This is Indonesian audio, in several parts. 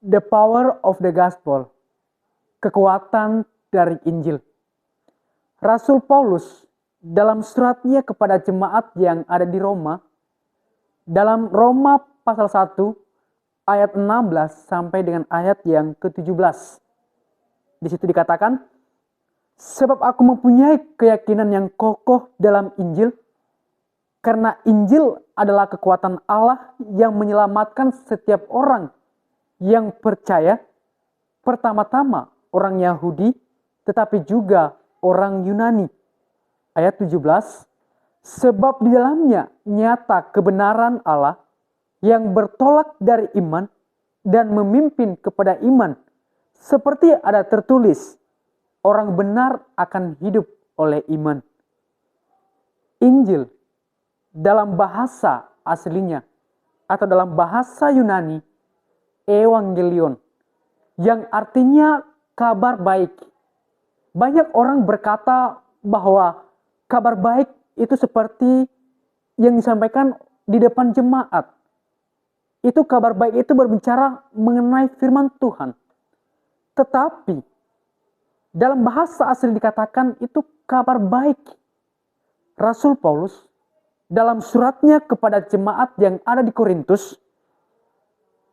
The power of the gospel. Kekuatan dari Injil. Rasul Paulus dalam suratnya kepada jemaat yang ada di Roma, dalam Roma pasal 1 ayat 16 sampai dengan ayat yang ke-17. Di situ dikatakan, sebab aku mempunyai keyakinan yang kokoh dalam Injil, karena Injil adalah kekuatan Allah yang menyelamatkan setiap orang yang percaya, pertama-tama orang Yahudi, tetapi juga orang Yunani. Ayat 17, sebab di dalamnya nyata kebenaran Allah yang bertolak dari iman dan memimpin kepada iman, seperti ada tertulis, orang benar akan hidup oleh iman. Injil dalam bahasa aslinya atau dalam bahasa Yunani, Evangelion, yang artinya kabar baik. Banyak orang berkata bahwa kabar baik itu seperti yang disampaikan di depan jemaat. Itu kabar baik itu berbicara mengenai firman Tuhan. Tetapi dalam bahasa asli dikatakan itu kabar baik. Rasul Paulus dalam suratnya kepada jemaat yang ada di Korintus,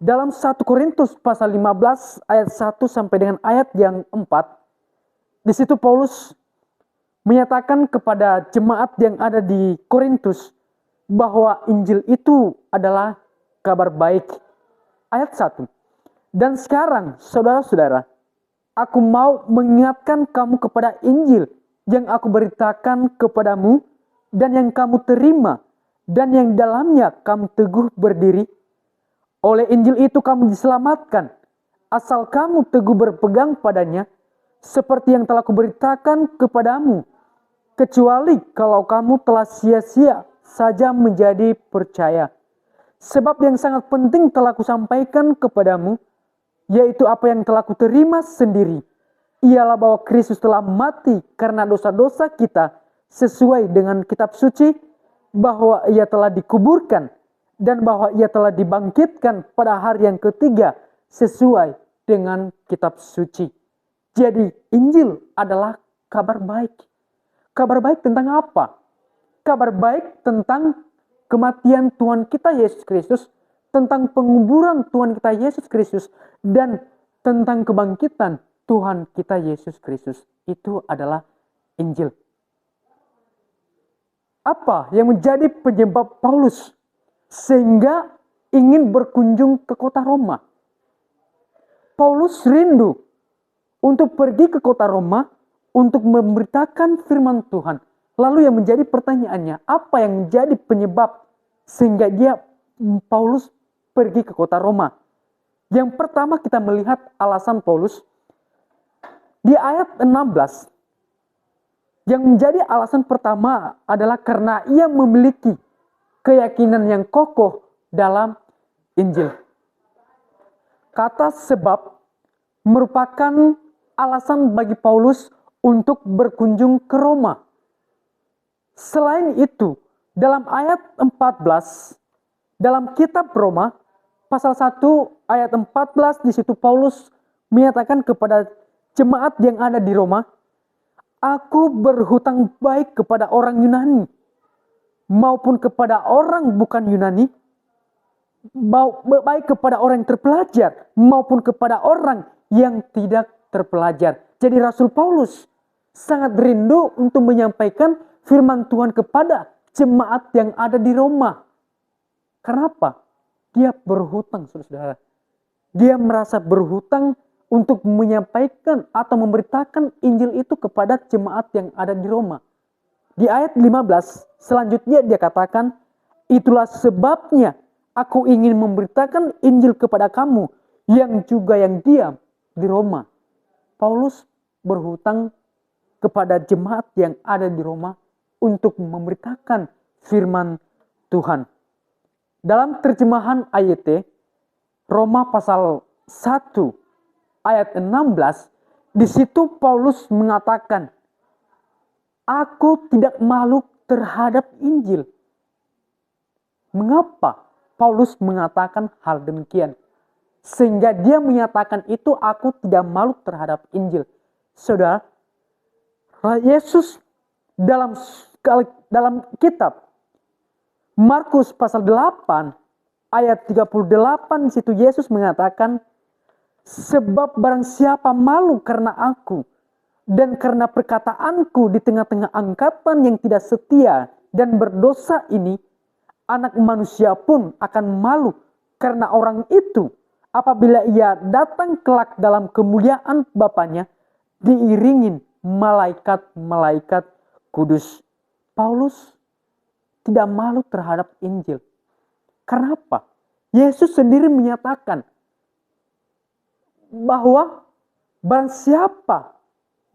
dalam 1 Korintus pasal 15 ayat 1 sampai dengan ayat yang 4, di situ Paulus menyatakan kepada jemaat yang ada di Korintus bahwa Injil itu adalah kabar baik. Ayat 1. Dan sekarang, saudara-saudara, aku mau mengingatkan kamu kepada Injil yang aku beritakan kepadamu dan yang kamu terima dan yang dalamnya kamu teguh berdiri. Oleh Injil itu kamu diselamatkan, asal kamu teguh berpegang padanya, seperti yang telah kuberitakan kepadamu, kecuali kalau kamu telah sia-sia saja menjadi percaya. Sebab yang sangat penting telah kusampaikan kepadamu, yaitu apa yang telah kuterima sendiri, ialah bahwa Kristus telah mati karena dosa-dosa kita sesuai dengan kitab suci, bahwa ia telah dikuburkan, dan bahwa ia telah dibangkitkan pada hari yang ketiga sesuai dengan kitab suci. Jadi Injil adalah kabar baik. Kabar baik tentang apa? Kabar baik tentang kematian Tuhan kita Yesus Kristus, tentang penguburan Tuhan kita Yesus Kristus, dan tentang kebangkitan Tuhan kita Yesus Kristus. Itu adalah Injil. Apa yang menjadi penyebab Paulus sehingga ingin berkunjung ke kota Roma? Paulus rindu untuk pergi ke kota Roma untuk memberitakan firman Tuhan. Lalu yang menjadi pertanyaannya, apa yang menjadi penyebab sehingga Paulus pergi ke kota Roma? Yang pertama kita melihat alasan Paulus di ayat 16. Yang menjadi alasan pertama adalah karena ia memiliki keyakinan yang kokoh dalam Injil. Kata sebab merupakan alasan bagi Paulus untuk berkunjung ke Roma. Selain itu, dalam ayat 14, dalam kitab Roma, pasal 1 ayat 14, di situ Paulus menyatakan kepada jemaat yang ada di Roma, aku berhutang baik kepada orang Yunani, maupun kepada orang bukan Yunani, baik kepada orang yang terpelajar, maupun kepada orang yang tidak terpelajar. Jadi Rasul Paulus sangat rindu untuk menyampaikan firman Tuhan kepada jemaat yang ada di Roma. Kenapa? Dia berhutang, saudara-saudara. Dia merasa berhutang untuk menyampaikan atau memberitakan Injil itu kepada jemaat yang ada di Roma. Di ayat 15, selanjutnya dia katakan, itulah sebabnya aku ingin memberitakan Injil kepada kamu yang juga yang diam di Roma. Paulus berhutang kepada jemaat yang ada di Roma untuk memberitakan firman Tuhan. Dalam terjemahan AYT, Roma pasal 1 ayat 16, di situ Paulus mengatakan, aku tidak malu terhadap Injil. Mengapa Paulus mengatakan hal demikian? Sehingga dia menyatakan itu, aku tidak malu terhadap Injil. Saudara, Yesus dalam kitab Markus pasal 8 ayat 38 situ Yesus mengatakan, sebab barang siapa malu karena aku dan karena perkataanku di tengah-tengah angkatan yang tidak setia dan berdosa ini, anak manusia pun akan malu karena orang itu apabila ia datang kelak dalam kemuliaan Bapanya diiringin malaikat-malaikat kudus. Paulus tidak malu terhadap Injil. Karena apa? Yesus sendiri menyatakan bahwa barang siapa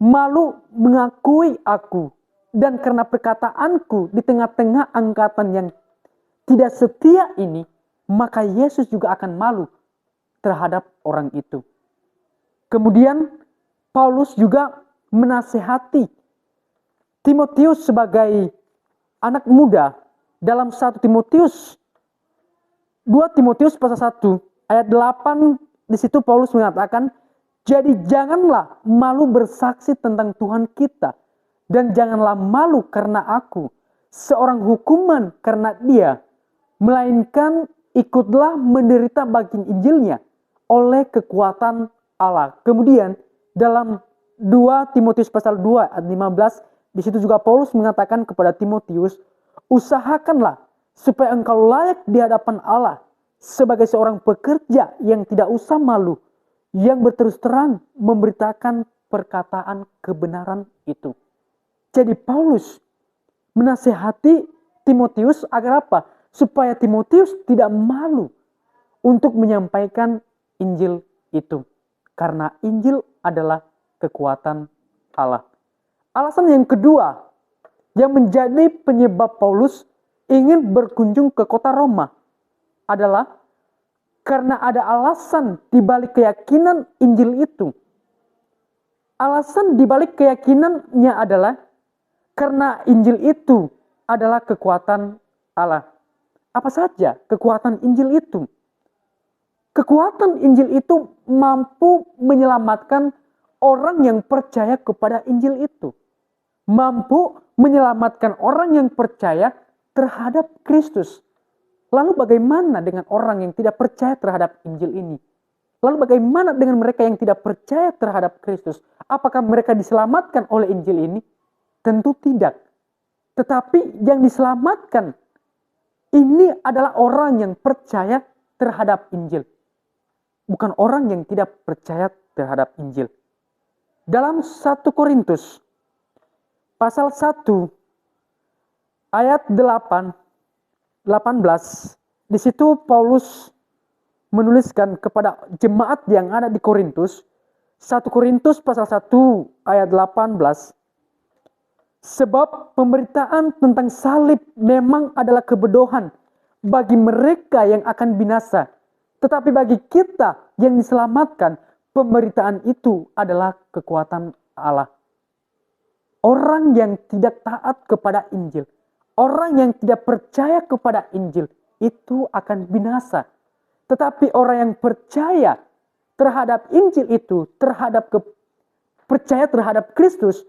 malu mengakui aku dan karena perkataanku di tengah-tengah angkatan yang tidak setia ini, maka Yesus juga akan malu terhadap orang itu. Kemudian Paulus juga menasehati Timotius sebagai anak muda dalam 2 Timotius pasal 1 ayat 8, di situ Paulus mengatakan, jadi janganlah malu bersaksi tentang Tuhan kita, dan janganlah malu karena aku seorang hukuman karena dia, melainkan ikutlah menderita bagi Injilnya oleh kekuatan Allah. Kemudian dalam 2 Timotius pasal 2 ayat 15, di situ juga Paulus mengatakan kepada Timotius, usahakanlah supaya engkau layak di hadapan Allah sebagai seorang pekerja yang tidak usah malu, yang berterus terang memberitakan perkataan kebenaran itu. Jadi Paulus menasihati Timotius agar apa? Supaya Timotius tidak malu untuk menyampaikan Injil itu. Karena Injil adalah kekuatan Allah. Alasan yang kedua yang menjadi penyebab Paulus ingin berkunjung ke kota Roma adalah karena ada alasan di balik keyakinan Injil itu. Alasan di balik keyakinannya adalah karena Injil itu adalah kekuatan Allah. Apa saja kekuatan Injil itu? Kekuatan Injil itu mampu menyelamatkan orang yang percaya kepada Injil itu. Mampu menyelamatkan orang yang percaya terhadap Kristus. Lalu bagaimana dengan orang yang tidak percaya terhadap Injil ini? Lalu bagaimana dengan mereka yang tidak percaya terhadap Kristus? Apakah mereka diselamatkan oleh Injil ini? Tentu tidak. Tetapi yang diselamatkan ini adalah orang yang percaya terhadap Injil. Bukan orang yang tidak percaya terhadap Injil. Dalam 1 Korintus pasal 1 ayat 18, di situ Paulus menuliskan kepada jemaat yang ada di Korintus, 1 Korintus pasal 1 ayat 18, sebab pemberitaan tentang salib memang adalah kebodohan bagi mereka yang akan binasa, tetapi bagi kita yang diselamatkan, pemberitaan itu adalah kekuatan Allah. Orang yang tidak taat kepada Injil, orang yang tidak percaya kepada Injil, itu akan binasa. Tetapi orang yang percaya terhadap Injil itu, percaya terhadap Kristus,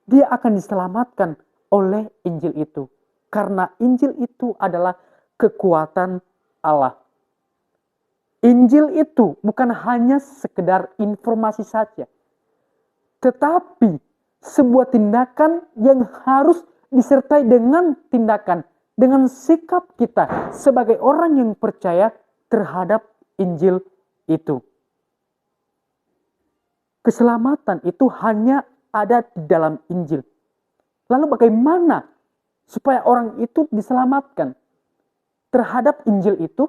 dia akan diselamatkan oleh Injil itu. Karena Injil itu adalah kekuatan Allah. Injil itu bukan hanya sekedar informasi saja, tetapi sebuah tindakan yang harus disertai dengan tindakan, dengan sikap kita sebagai orang yang percaya terhadap Injil itu. Keselamatan itu hanya ada di dalam Injil. Lalu bagaimana supaya orang itu diselamatkan terhadap Injil itu?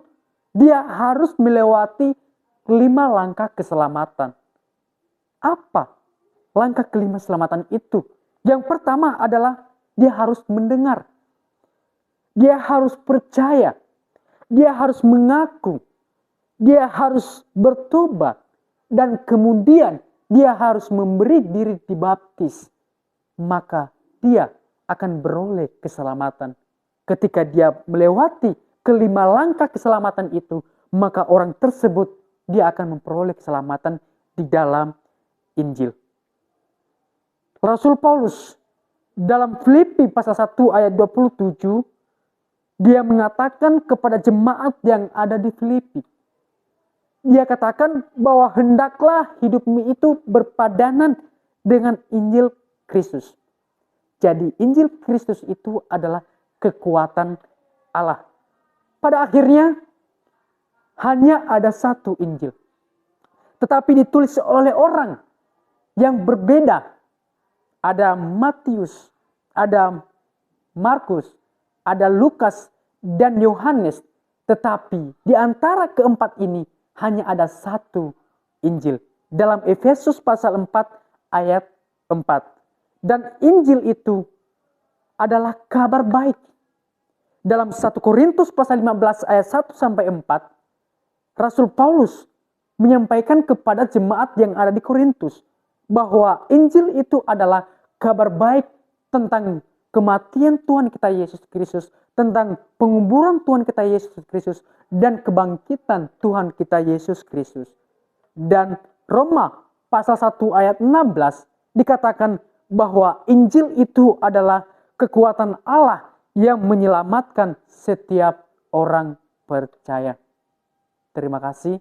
Dia harus melewati 5 langkah keselamatan. Apa langkah kelima keselamatan itu? Yang pertama adalah dia harus mendengar. Dia harus percaya. Dia harus mengaku. Dia harus bertobat. Dan kemudian dia harus memberi diri dibaptis. Maka dia akan beroleh keselamatan. Ketika dia melewati kelima langkah keselamatan itu, maka orang tersebut dia akan memperoleh keselamatan di dalam Injil. Rasul Paulus dalam Filipi pasal 1 ayat 27, dia mengatakan kepada jemaat yang ada di Filipi. Dia katakan bahwa hendaklah hidupmu itu berpadanan dengan Injil Kristus. Jadi Injil Kristus itu adalah kekuatan Allah. Pada akhirnya hanya ada satu Injil. Tetapi ditulis oleh orang yang berbeda. Ada Matius, ada Markus, ada Lukas, dan Yohanes. Tetapi di antara keempat ini hanya ada satu Injil. Dalam Efesus pasal 4 ayat 4. Dan Injil itu adalah kabar baik. Dalam 1 Korintus pasal 15 ayat 1 sampai 4, Rasul Paulus menyampaikan kepada jemaat yang ada di Korintus bahwa Injil itu adalah kabar baik tentang kematian Tuhan kita Yesus Kristus, tentang penguburan Tuhan kita Yesus Kristus, dan kebangkitan Tuhan kita Yesus Kristus. Dan Roma pasal 1 ayat 16 dikatakan bahwa Injil itu adalah kekuatan Allah yang menyelamatkan setiap orang percaya. Terima kasih,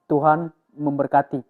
Tuhan memberkati.